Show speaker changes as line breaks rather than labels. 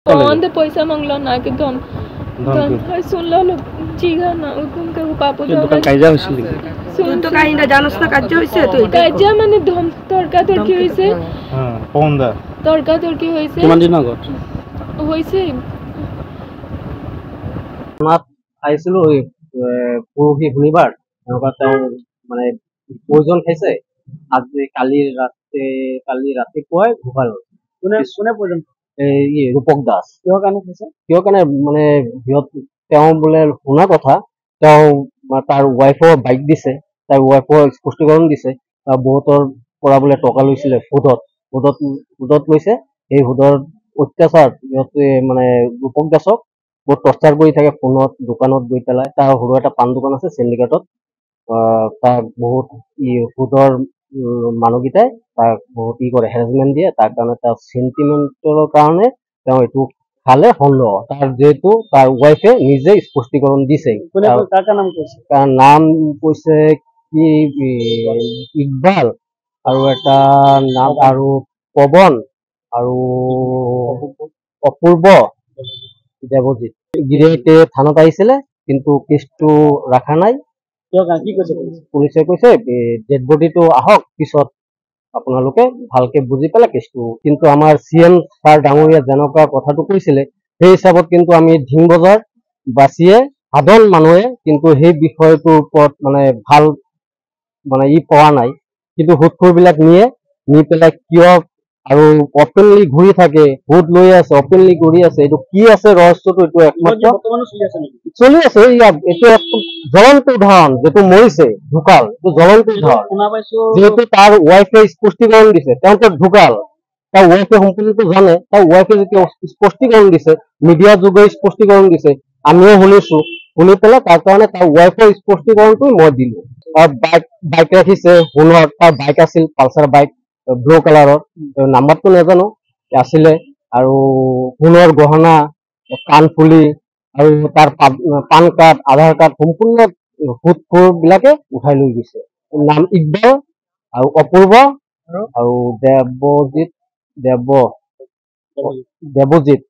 कौन पैसा मांगलो ना कि धन धन सुनलो जिगा ना उनके पापो जाओ
दुकान कायजा হৈছিল
सुन तो काई ना जानस ना কাজ হইছে তো কাজ মানে ধম তরকা তরকি হইছে
হ্যাঁ পন্দা
তরকা তরকি হইছে
কিমান দিন আগত
হইছে
নাত আইছিল ওই পৰহি শনিবাৰ এনেকুৱা মানে প্ৰয়োজন খাইছে আজি কালি ৰাতিপুৱাই ঘুভাল কোনে প্ৰয়োজন ৰূপক দাস কিয় কাৰণে মানে তেওঁ বোলে শুনা কথা তেওঁ তাৰ ৱাইফৰ বাইক দিছে তাৰ ৱাইফৰ স্পষ্টীকৰণ দিছে বহুতৰ পৰা বোলে টকা লৈছিলে সুদত লৈছে এই সুদৰ অত্যাচাৰ ইহঁতে মানে ৰূপক দাসক বহুত টৰ্চাৰ কৰি থাকে ফোনত দোকানত গৈ পেলাই তাৰ সৰু এটা পাণ দোকান আছে চেণ্ডিকেটত তাক বহুত সুদৰ মানুহকেইটাই তাক বহুত কৰে হেৰাচমেণ্ট দিয়ে তাৰ কাৰণে তাৰ চেণ্টিমেণ্টেলৰ কাৰণে তেওঁ এইটো খালে সন্দেহ তাৰ যিহেতু তাৰ ৱাইফে নিজে স্পষ্টীকৰণ দিছে তাৰ নাম কৈছে কি ইকবাল আৰু এটা নাম আৰু পৱন আৰু অপূৰ্ব দেৱজিৎ গিৰিয়েকে থানাত আহিছিলে কিন্তু কেছটো ৰখা নাই পুলিচে কৈছে ডেড বডিটো আহক পিছত আপোনালোকে ভালকে বুজি পেলাই কেছটো কিন্তু আমাৰ CM ছাৰ ডাঙৰীয়া যেনেকুৱা কথাটো কৈছিলে সেই হিচাপত কিন্তু আমি ঢিং বজাৰ বাছিয়ে সাধাৰণ মানুহে কিন্তু সেই বিষয়টোৰ ওপৰত মানে ভাল মানে পোৱা নাই কিন্তু সুদখোৰবিলাক নি পেলাই কিয় আৰু অপেনলি ঘূৰি থাকে ভোট লৈ আছে অপেনলি ঘূৰি আছে এইটো কি আছে ৰহস্যটো এইটো একমাত্ৰ চলি আছে এইটো জ্বলন্ত উদাহৰণ যিটো মৰিছে ঢুকাল এইটো জ্বলন্ত উদাহৰণ যিহেতু তাৰ ৱাইফে স্পষ্টীকৰণ দিছে তেওঁতো ঢুকাল তাৰ ৱাইফে সম্পূৰ্ণটো জানে তাৰ ৱাইফে যেতিয়া স্পষ্টীকৰণ দিছে মিডিয়াৰ যোগে স্পষ্টীকৰণ দিছে আমিও শুনিছো শুনি পেলাই তাৰ কাৰণে তাৰ ৱাইফৰ স্পষ্টীকৰণটো মই দিলো আৰু বাইক ৰাখিছে সোণৰ তাৰ বাইক আছিল পালচাৰ বাইক ব্লু কালাৰৰ নাম্বাৰটো নাজানো আছিলে আৰু সোণৰ গহনা কাণফুলি আৰু তাৰ পান কাৰ্ড আধাৰ কাৰ্ড সম্পূৰ্ণ সুদখোৰবিলাকে উঠাই লৈ গৈছে নাম ইকবাল আৰু অপূৰ্ব আৰু দেৱজিৎ